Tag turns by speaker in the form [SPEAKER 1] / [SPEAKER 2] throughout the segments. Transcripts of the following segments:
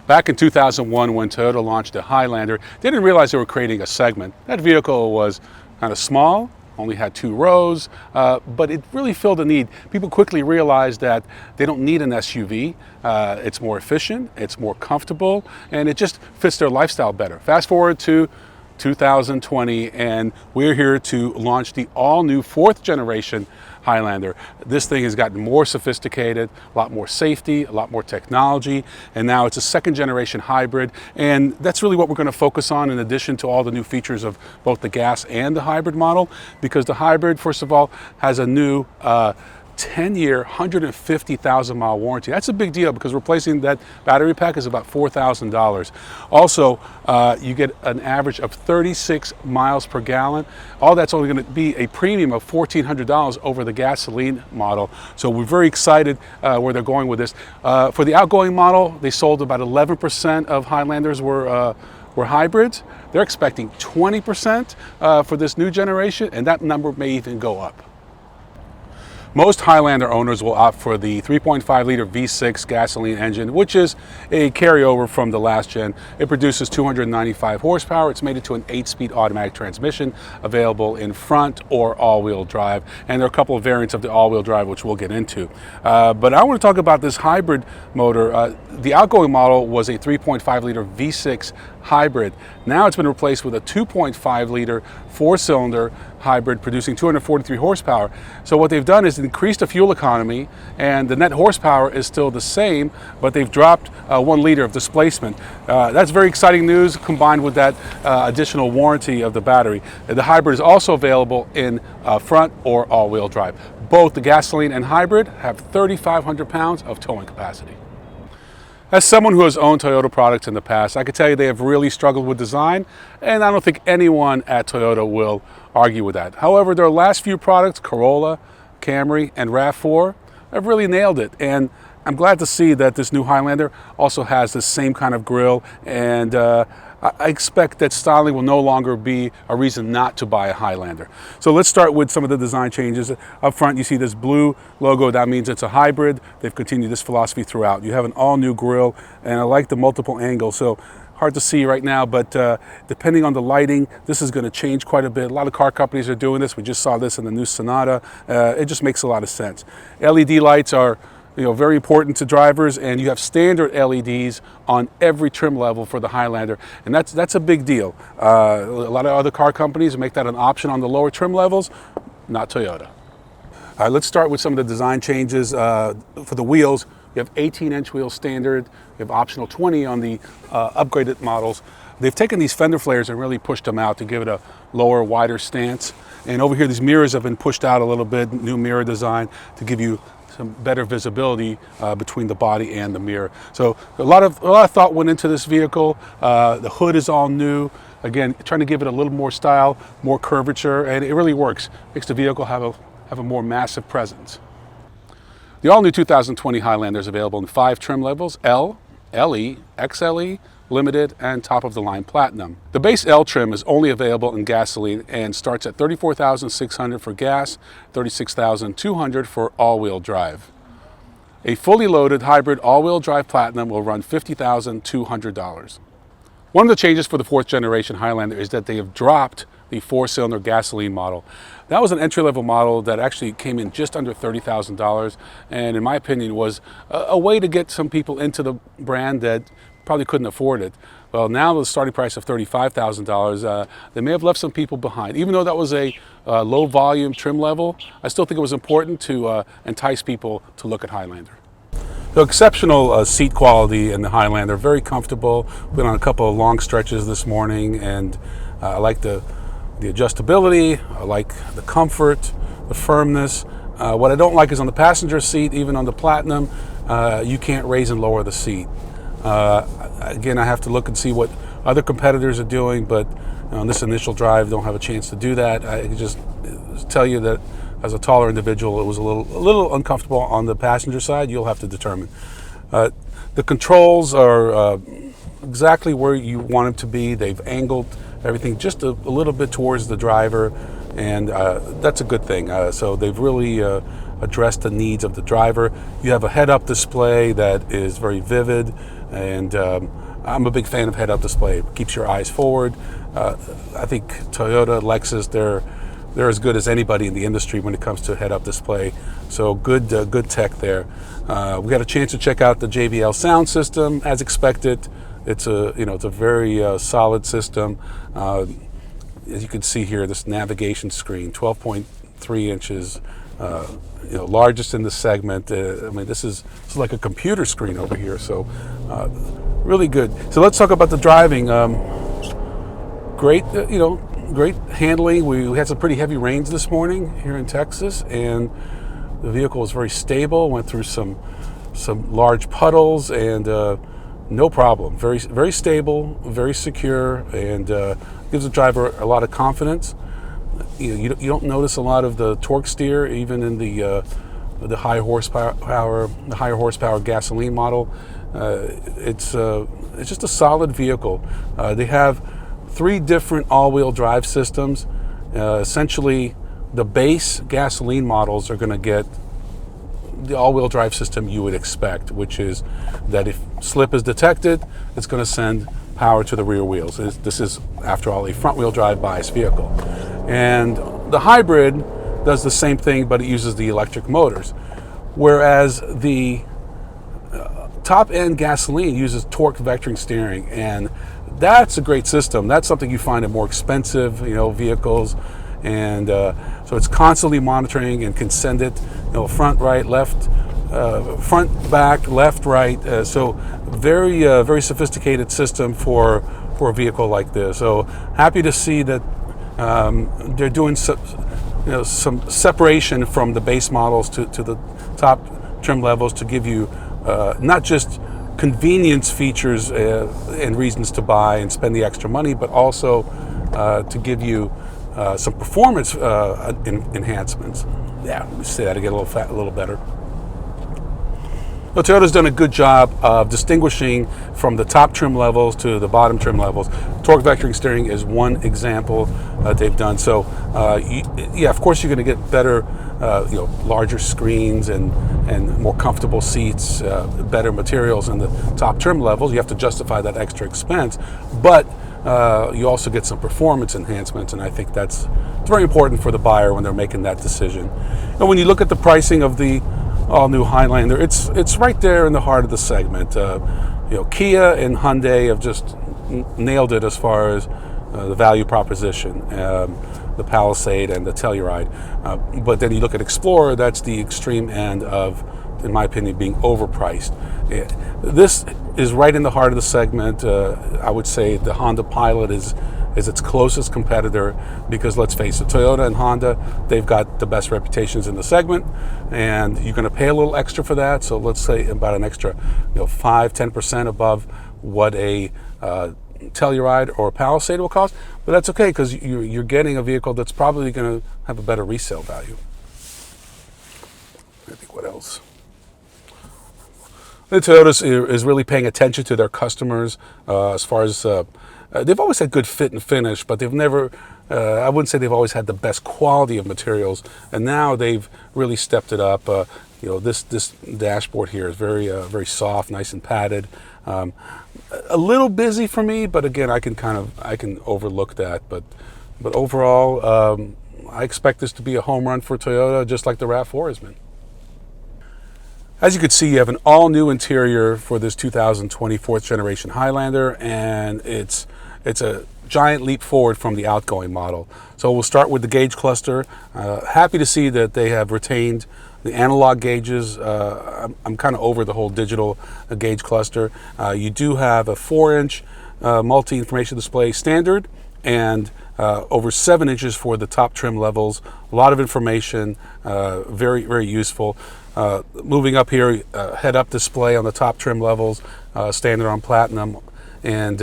[SPEAKER 1] Back in 2001, when Toyota launched the Highlander, they didn't realize they were creating a segment. That vehicle was kind of small, only had 2 rows, but it really filled a need. People quickly realized that they don't need an SUV. It's more efficient, it's more comfortable, and it just fits their lifestyle better. Fast forward to 2020, and we're here to launch the all-new 4th generation Highlander. This thing has gotten more sophisticated, a lot more safety, a lot more technology, and now it's a 2nd generation hybrid, and that's really what we're going to focus on in addition to all the new features of both the gas and the hybrid model, because the hybrid, first of all, has a new 10-year, 150,000 mile warranty. That's a big deal because replacing that battery pack is about $4,000. Also, you get an average of 36 miles per gallon. All that's only going to be a premium of $1,400 over the gasoline model. So we're very excited where they're going with this. For the outgoing model, they sold about 11% of Highlanders were hybrids. They're expecting 20% for this new generation, and that number may even go up. Most Highlander owners will opt for the 3.5 liter V6 gasoline engine, which is a carryover from the last gen. It produces 295 horsepower. It's mated to an 8-speed automatic transmission available in front or all-wheel drive. And there are a couple of variants of the all-wheel drive, which we'll get into. But I want to talk about this hybrid motor. The outgoing model was a 3.5 liter V6 hybrid. Now it's been replaced with a 2.5 liter 4-cylinder hybrid producing 243 horsepower. So what they've done is increased the fuel economy, and the net horsepower is still the same, but they've dropped 1 liter of displacement. That's very exciting news, combined with that additional warranty of the battery. The hybrid is also available in front or all-wheel drive. Both the gasoline and hybrid have 3,500 pounds of towing capacity. As someone who has owned Toyota products in the past, I can tell you they have really struggled with design, and I don't think anyone at Toyota will argue with that. However, their last few products, Corolla, Camry, and RAV4, have really nailed it. And I'm glad to see that this new Highlander also has the same kind of grille, and I expect that styling will no longer be a reason not to buy a Highlander. So let's start with some of the design changes. Up front, you see this blue logo. That means it's a hybrid. They've continued this philosophy throughout. You have an all-new grille, and I like the multiple angles. So hard to see right now, but depending on the lighting, this is going to change quite a bit. A lot of car companies are doing this. We just saw this in the new Sonata. It just makes a lot of sense. LED lights are very important to drivers, and you have standard LEDs on every trim level for the Highlander, and that's a big deal. A lot of other car companies make that an option on the lower trim levels, not Toyota. All right, let's start with some of the design changes. For the wheels, you have 18-inch wheels standard. You have optional 20 on the upgraded models. They've taken these fender flares and really pushed them out to give it a lower, wider stance. And over here, these mirrors have been pushed out a little bit, new mirror design to give you some better visibility between the body and the mirror. So a lot of thought went into this vehicle. The hood is all new. Again, trying to give it a little more style, more curvature, and it really works. Makes the vehicle have a more massive presence. The all-new 2020 Highlander is available in 5 trim levels: L, LE, XLE, Limited, and top-of-the-line Platinum. The base L trim is only available in gasoline and starts at $34,600 for gas, $36,200 for all-wheel drive. A fully loaded hybrid all-wheel drive Platinum will run $50,200. One of the changes for the 4th generation Highlander is that they have dropped the 4-cylinder gasoline model. That was an entry-level model that actually came in just under $30,000, and in my opinion was a way to get some people into the brand that probably couldn't afford it. Well, now the starting price of $35,000, they may have left some people behind. Even though that was a low volume trim level, I still think it was important to entice people to look at Highlander. So exceptional seat quality in the Highlander, very comfortable. Been on a couple of long stretches this morning, and I like the adjustability, I like the comfort, the firmness. What I don't like is on the passenger seat, even on the Platinum, you can't raise and lower the seat. Again, I have to look and see what other competitors are doing, but on this initial drive, don't have a chance to do that. I can just tell you that as a taller individual, it was a little uncomfortable on the passenger side. You'll have to determine. The controls are exactly where you want them to be. They've angled everything just a little bit towards the driver, and that's a good thing. So they've really addressed the needs of the driver. You have a head-up display that is very vivid. And I'm a big fan of head-up display. It keeps your eyes forward. I think Toyota, Lexus, they're as good as anybody in the industry when it comes to head-up display. So good tech there. We got a chance to check out the JBL sound system. As expected, it's a very solid system. As you can see here, this navigation screen, 12.3 inches, largest in the segment. I mean, this is like a computer screen over here. So really good. So let's talk about the driving. Great, great handling. We had some pretty heavy rains this morning here in Texas, and the vehicle was very stable. Went through some large puddles, and no problem. Very stable, very secure, and gives the driver a lot of confidence. You don't notice a lot of the torque steer, even in the higher horsepower gasoline model. It's just a solid vehicle. They have 3 different all-wheel drive systems. Essentially, the base gasoline models are going to get the all-wheel drive system you would expect, which is that if slip is detected, it's going to send power to the rear wheels. This is, after all, a front-wheel drive bias vehicle. And the hybrid does the same thing, but it uses the electric motors. Whereas the top-end gasoline uses torque vectoring steering, and that's a great system. That's something you find in more expensive, vehicles, and so it's constantly monitoring and can send it, front, right, left, front, back, left, right. So very sophisticated system for a vehicle like this. So happy to see that they're doing some separation from the base models to the top trim levels to give you not just convenience features and reasons to buy and spend the extra money, but also to give you some performance enhancements. Yeah, let me say that again a little better. Well, Toyota's done a good job of distinguishing from the top trim levels to the bottom trim levels. Torque vectoring steering is one example they've done. So, of course, you're going to get better, larger screens and more comfortable seats, better materials in the top trim levels. You have to justify that extra expense, but you also get some performance enhancements, and I think it's very important for the buyer when they're making that decision. And when you look at the pricing of the all-new Highlander, it's right there in the heart of the segment. Kia and Hyundai have just nailed it as far as the value proposition, the Palisade and the Telluride. But then you look at Explorer, that's the extreme end of, in my opinion, being overpriced. This is right in the heart of the segment. I would say the Honda Pilot is its closest competitor, because let's face it, Toyota and Honda, they've got the best reputations in the segment, and you're going to pay a little extra for that. So let's say about an extra 5-10% above what a Telluride or a Palisade will cost, but that's okay, because you're getting a vehicle that's probably going to have a better resale value. I think what else? The Toyota is really paying attention to their customers as far as they've always had good fit and finish, but they've never, I wouldn't say they've always had the best quality of materials, and now they've really stepped it up. This dashboard here is very soft, nice and padded. A little busy for me, but again, I can overlook that. But overall, I expect this to be a home run for Toyota, just like the RAV4 has been. As you can see, you have an all-new interior for this 2020 fourth generation Highlander, and it's a giant leap forward from the outgoing model. So we'll start with the gauge cluster. Happy to see that they have retained the analog gauges. I'm kind of over the whole digital gauge cluster. You do have a 4-inch multi-information display standard, and over 7 inches for the top trim levels. A lot of information, very useful. Moving up here, head-up display on the top trim levels, standard on Platinum, and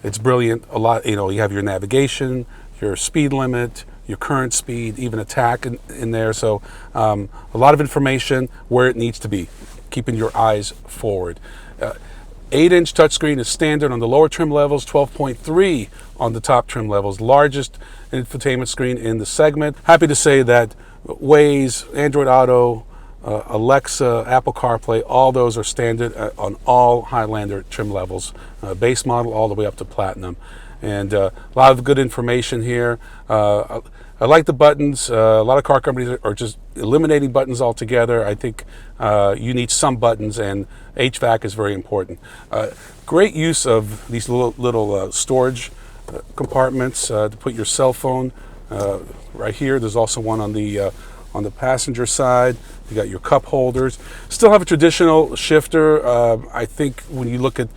[SPEAKER 1] it's brilliant. A lot, you have your navigation, your speed limit, your current speed, even attack in there. So a lot of information where it needs to be, keeping your eyes forward. 8-inch touchscreen is standard on the lower trim levels, 12.3 on the top trim levels. Largest infotainment screen in the segment. Happy to say that Waze, Android Auto, Alexa, Apple CarPlay, all those are standard on all Highlander trim levels, base model all the way up to platinum. And a lot of good information here. I like the buttons. A lot of car companies are just eliminating buttons altogether. I think you need some buttons, and HVAC is very important. Great use of these little storage compartments to put your cell phone right here. There's also one on the passenger side. You got your cup holders. Still have a traditional shifter. I think when you look at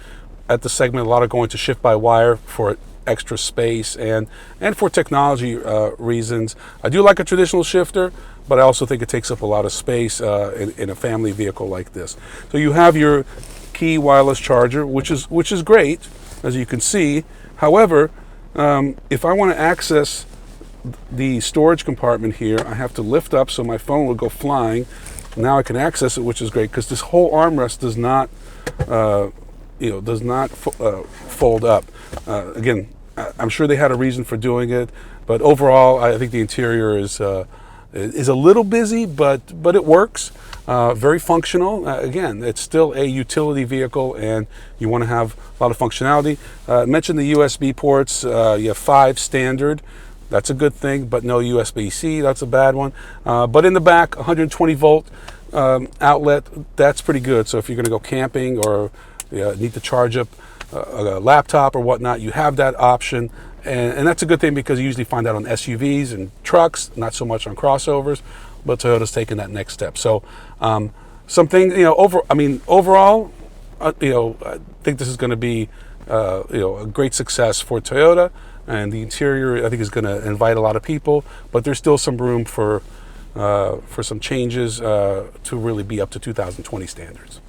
[SPEAKER 1] the segment, a lot are going to shift by wire for extra space and for technology reasons. I do like a traditional shifter, but I also think it takes up a lot of space in a family vehicle like this. So you have your key wireless charger, which is great, as you can see. However, if I want to access the storage compartment here, I have to lift up so my phone will go flying. Now I can access it, which is great because this whole armrest does not fold up. Again, I'm sure they had a reason for doing it, but overall, I think the interior is a little busy, but it works. Very functional. Again, it's still a utility vehicle, and you want to have a lot of functionality. I mentioned the USB ports. You have 5 standard. That's a good thing, but no USB-C. That's a bad one. But in the back, 120 volt outlet. That's pretty good. So if you're going to go camping or need to charge up a laptop or whatnot, you have that option, and that's a good thing because you usually find that on SUVs and trucks, not so much on crossovers. But Toyota's taking that next step. So something overall, I think this is going to be a great success for Toyota, and the interior I think is going to invite a lot of people. But there's still some room for some changes to really be up to 2020 standards.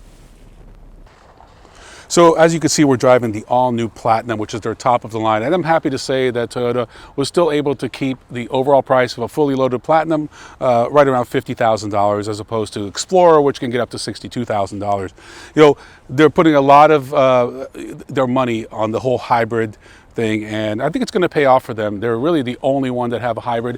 [SPEAKER 1] So as you can see, we're driving the all-new Platinum, which is their top of the line. And I'm happy to say that Toyota was still able to keep the overall price of a fully loaded Platinum right around $50,000 as opposed to Explorer, which can get up to $62,000. They're putting a lot of their money on the whole hybrid thing, and I think it's going to pay off for them. They're really the only one that have a hybrid.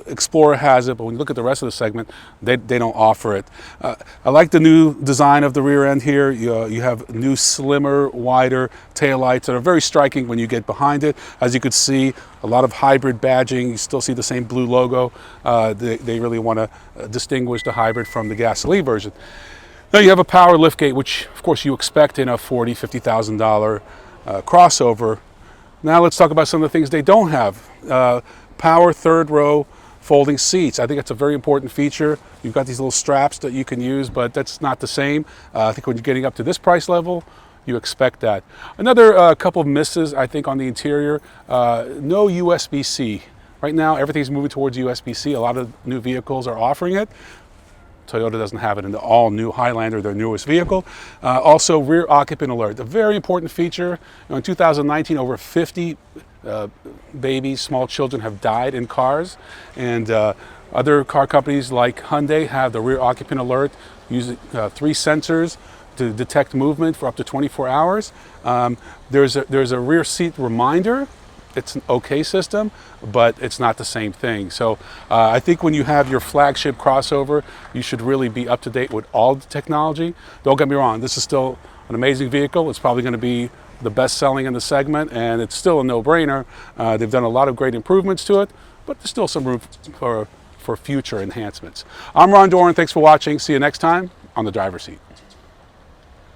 [SPEAKER 1] Explorer has it, but when you look at the rest of the segment, they don't offer it. I like the new design of the rear end here. You have new, slimmer, wider taillights that are very striking when you get behind it. As you could see, a lot of hybrid badging. You still see the same blue logo. They really want to distinguish the hybrid from the gasoline version. Now you have a power liftgate, which of course you expect in a $40,000, $50,000 crossover. Now let's talk about some of the things they don't have. Power third row folding seats. I think it's a very important feature. You've got these little straps that you can use, but that's not the same. I think when you're getting up to this price level, you expect that. Another couple of misses, I think, on the interior. No USB-C. Right now, everything's moving towards USB-C. A lot of new vehicles are offering it. Toyota doesn't have it in the all-new Highlander, their newest vehicle. Also, rear occupant alert, a very important feature. In 2019, over 50 babies, small children have died in cars, and other car companies like Hyundai have the rear occupant alert, using 3 sensors to detect movement for up to 24 hours. There's a rear seat reminder. It's an okay system, but it's not the same thing. So I think when you have your flagship crossover, you should really be up to date with all the technology. Don't get me wrong, this is still an amazing vehicle. It's probably going to be the best selling in the segment, and it's still a no-brainer. They've done a lot of great improvements to it, but there's still some room for future enhancements. I'm Ron Doran. Thanks for watching. See you next time on The Driver's Seat.